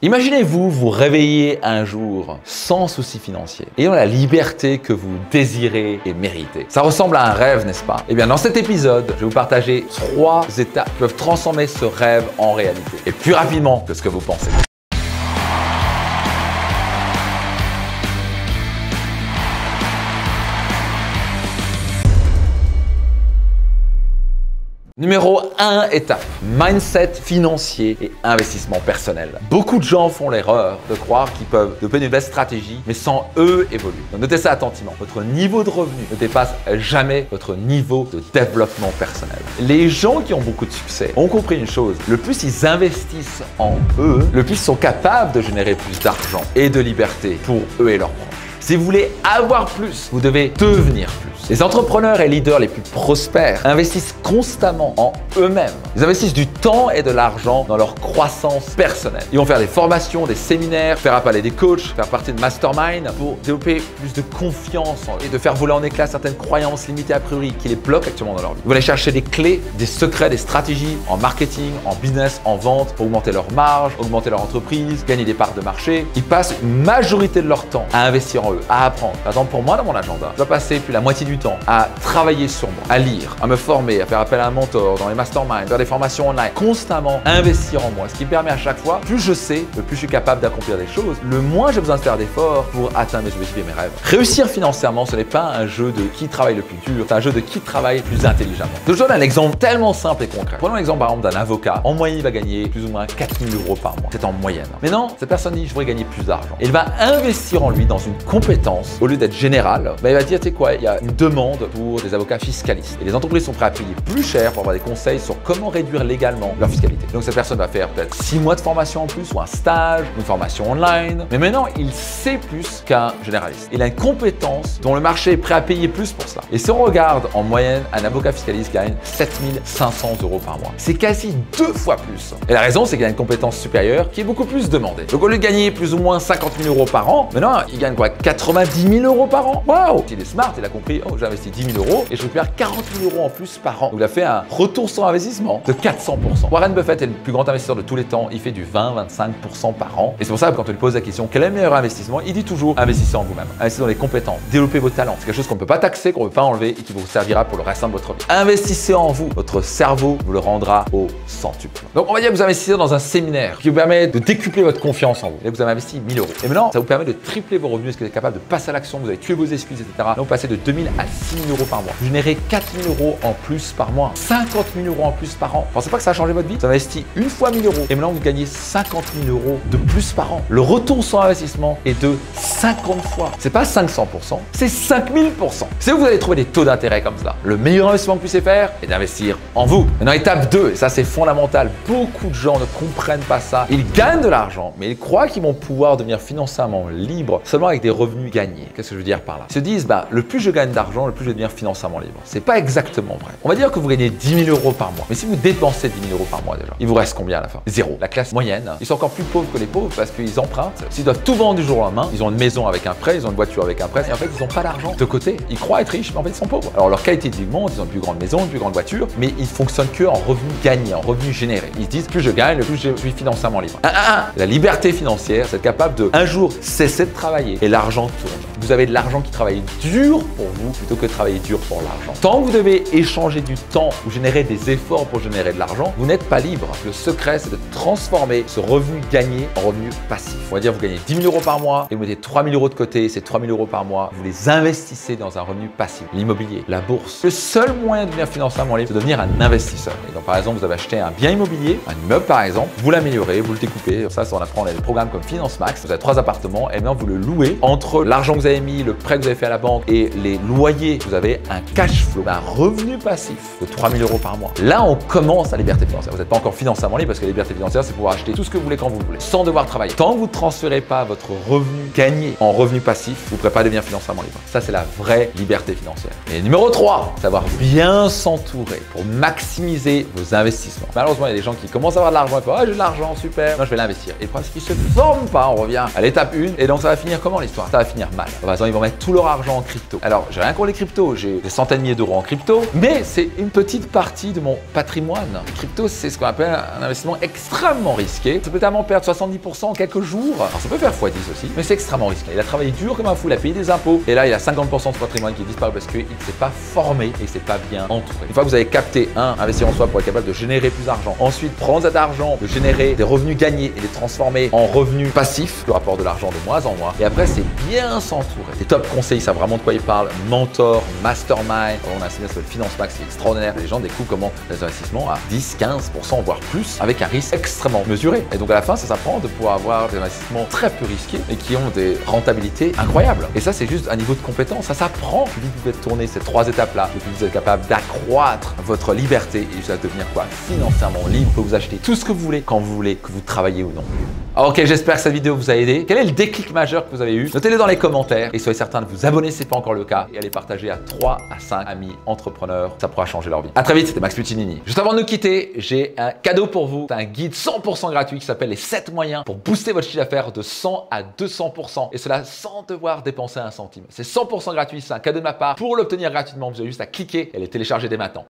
Imaginez-vous vous réveiller un jour sans soucis financiers, ayant la liberté que vous désirez et méritez. Ça ressemble à un rêve, n'est-ce pas? Eh bien, dans cet épisode, je vais vous partager 3 étapes qui peuvent transformer ce rêve en réalité, et plus rapidement que ce que vous pensez. Numéro 1 étape, mindset financier et investissement personnel. Beaucoup de gens font l'erreur de croire qu'ils peuvent développer une nouvelle stratégie, mais sans eux évoluer. Donc notez ça attentivement. Votre niveau de revenu ne dépasse jamais votre niveau de développement personnel. Les gens qui ont beaucoup de succès ont compris une chose. Le plus ils investissent en eux, le plus ils sont capables de générer plus d'argent et de liberté pour eux et leurs proches. Si vous voulez avoir plus, vous devez devenir plus. Les entrepreneurs et leaders les plus prospères investissent constamment en eux-mêmes. Ils investissent du temps et de l'argent dans leur croissance personnelle. Ils vont faire des formations, des séminaires, faire appel à des coachs, faire partie de mastermind pour développer plus de confiance en eux et de faire voler en éclats certaines croyances limitées a priori qui les bloquent actuellement dans leur vie. Ils vont aller chercher des clés, des secrets, des stratégies en marketing, en business, en vente pour augmenter leur marge, augmenter leur entreprise, gagner des parts de marché. Ils passent une majorité de leur temps à investir en eux, à apprendre. Par exemple, pour moi, dans mon agenda, je dois passer plus la moitié du temps à travailler sur moi, à lire, à me former, à faire appel à un mentor dans les masterminds, faire des formations online, constamment investir en moi. Ce qui me permet à chaque fois, plus je sais, le plus je suis capable d'accomplir des choses, le moins j'ai besoin de faire d'efforts pour atteindre mes objectifs et mes rêves. Réussir financièrement, ce n'est pas un jeu de qui travaille le plus dur, c'est un jeu de qui travaille plus intelligemment. Je vous donne un exemple tellement simple et concret. Prenons l'exemple par exemple d'un avocat. En moyenne, il va gagner plus ou moins 4 000 € par mois. C'est en moyenne. Mais non, cette personne dit je voudrais gagner plus d'argent. Il va investir en lui dans une compétence. Au lieu d'être général, il va dire tu sais quoi, il y a une demande pour des avocats fiscalistes. Et les entreprises sont prêtes à payer plus cher pour avoir des conseils sur comment réduire légalement leur fiscalité. Donc cette personne va faire peut-être 6 mois de formation en plus, ou un stage, une formation online. Mais maintenant, il sait plus qu'un généraliste. Il a une compétence dont le marché est prêt à payer plus pour ça. Et si on regarde en moyenne, un avocat fiscaliste gagne 7 500 € par mois. C'est quasi 2 fois plus. Et la raison, c'est qu'il a une compétence supérieure qui est beaucoup plus demandée. Donc au lieu de gagner plus ou moins 50 000 € par an, maintenant, il gagne quoi? 90 000 € par an. Waouh! Il est smart, il a compris, oh, j'ai investi 10 000 € et je récupère 40 000 € en plus par an. Donc il a fait un retour sur investissement de 400%. Warren Buffett est le plus grand investisseur de tous les temps. Il fait du 20-25% par an. Et c'est pour ça que quand on lui pose la question quel est le meilleur investissement, il dit toujours investissez en vous-même. Investissez dans les compétences, développez vos talents. C'est quelque chose qu'on ne peut pas taxer, qu'on ne peut pas enlever et qui vous servira pour le restant de votre vie. Investissez en vous. Votre cerveau vous le rendra au centuple. Donc on va dire que vous investissez dans un séminaire qui vous permet de décupler votre confiance en vous. Et vous avez investi 1 000 €. Et maintenant, ça vous permet de tripler vos revenus. Est-ce que vous êtes capable de passer à l'action? Vous avez tué vos excuses, etc. Là, vous passez de 2 000 à 6 000 € par mois. Vous générez 4 000 € en plus par mois, 50 000 € en plus par an. Pensez pas que ça a changé votre vie? Vous avez investi une fois 1 000 € et maintenant vous gagnez 50 000 € de plus par an. Le retour sur investissement est de 50 fois. C'est pas 500%, c'est 5000%. Si vous allez trouver des taux d'intérêt comme ça, le meilleur investissement que vous puissiez faire est d'investir en vous. Maintenant, étape 2, et ça c'est fondamental, beaucoup de gens ne comprennent pas ça. Ils gagnent de l'argent, mais ils croient qu'ils vont pouvoir devenir financièrement libres seulement avec des revenus gagnés. Qu'est-ce que je veux dire par là? Ils se disent, le plus je gagne d'argent, le plus je vais devenir financièrement libre. C'est pas exactement vrai. On va dire que vous gagnez 10 000 € par mois. Mais si vous dépensez 10 000 € par mois déjà, il vous reste combien à la fin? 0. La classe moyenne, ils sont encore plus pauvres que les pauvres parce qu'ils empruntent. S'ils doivent tout vendre du jour au lendemain, ils ont une maison avec un prêt, ils ont une voiture avec un prêt, et en fait, ils n'ont pas d'argent de côté. Ils croient être riches, mais en fait, ils sont pauvres. Alors, leur qualité de vie monte, ils ont une plus grande maison, une plus grande voiture, mais ils fonctionnent que en revenus gagnés, en revenus générés. Ils se disent, plus je gagne, plus je suis financièrement libre. La liberté financière, c'est être capable de, un jour, cesser de travailler et l'argent tourne. Vous avez de l'argent qui travaille dur pour vous plutôt que de travailler dur pour l'argent. Tant que vous devez échanger du temps ou générer des efforts pour générer de l'argent, vous n'êtes pas libre. Le secret, c'est de transformer ce revenu gagné en revenu passif. On va dire vous gagnez 10 000 € par mois et vous mettez 3 000 € de côté, ces 3 000 € par mois, vous les investissez dans un revenu passif. L'immobilier, la bourse. Le seul moyen de devenir financièrement libre, c'est de devenir un investisseur. Et donc, par exemple, vous avez acheté un bien immobilier, un immeuble par exemple, vous l'améliorez, vous le découpez. Ça, on apprend dans des programmes comme Finance Max. Vous avez 3 appartements et maintenant vous le louez. Entre l'argent que vous avez mis, le prêt que vous avez fait à la banque et les loyers, vous avez un cash flow, un revenu passif de 3 000 € par mois. Là, on commence la liberté financière. Vous n'êtes pas encore financièrement libre parce que la liberté financière, c'est pouvoir acheter tout ce que vous voulez quand vous voulez, sans devoir travailler. Tant que vous ne transférez pas votre revenu gagné gagner en revenus passifs, vous ne pourrez pas devenir financièrement libre. Ça, c'est la vraie liberté financière. Et numéro 3, savoir bien s'entourer pour maximiser vos investissements. Malheureusement, il y a des gens qui commencent à avoir de l'argent et font « Ah, j'ai de l'argent, super, non, je vais l'investir ». Et le problème, c'est qu'ils ne se forment pas. On revient à l'étape 1. Et donc, ça va finir comment l'histoire? Ça va finir mal. Par exemple, ils vont mettre tout leur argent en crypto. Alors, j'ai rien contre les cryptos. J'ai des centaines de milliers d'euros en crypto, mais c'est une petite partie de mon patrimoine. Les cryptos, c'est ce qu'on appelle un investissement extrêmement risqué. Ça peut tellement perdre 70% en quelques jours. Alors, ça peut faire x10 aussi, mais c'est extrêmement risqué. Il a travaillé dur comme un fou, il a payé des impôts. Et là, il a 50% de patrimoine qui disparaît parce qu'il ne s'est pas formé et il ne s'est pas bien entouré. Une fois que vous avez capté, investir en soi pour être capable de générer plus d'argent. Ensuite, prendre cet argent, de générer des revenus gagnés et les transformer en revenus passifs, le rapport de l'argent de mois en mois. Et après, c'est bien s'entourer. Les top conseils, ça vraiment de quoi ils parlent. Mentor, mastermind. On a un séminaire sur le Finance Max, c'est extraordinaire. Les gens découvrent comment les investissements à 10, 15%, voire plus, avec un risque extrêmement mesuré. Et donc à la fin, ça s'apprend de pouvoir avoir des investissements très peu risqués et qui ont des rentabilités incroyables. Et ça, c'est juste un niveau de compétence. Ça s'apprend. Plus vite vous pouvez tourner ces 3 étapes-là, plus vous êtes capable d'accroître votre liberté et jusqu'à devenir quoi? Financièrement libre. Vous pouvez vous acheter tout ce que vous voulez, quand vous voulez, que vous travaillez ou non. Alors, ok, j'espère que cette vidéo vous a aidé. Quel est le déclic majeur que vous avez eu? Notez-le dans les commentaires et soyez certain de vous abonner si ce n'est pas encore le cas et allez partager à 3 à 5 amis entrepreneurs. Ça pourra changer leur vie. À très vite, c'était Max Puccinini. Juste avant de nous quitter, j'ai un cadeau pour vous. C'est un guide 100% gratuit qui s'appelle les 7 moyens pour booster votre chiffre d'affaires de 100 à 200% et cela sans devoir dépenser un centime. C'est 100% gratuit, c'est un cadeau de ma part. Pour l'obtenir gratuitement, vous avez juste à cliquer et les télécharger dès maintenant.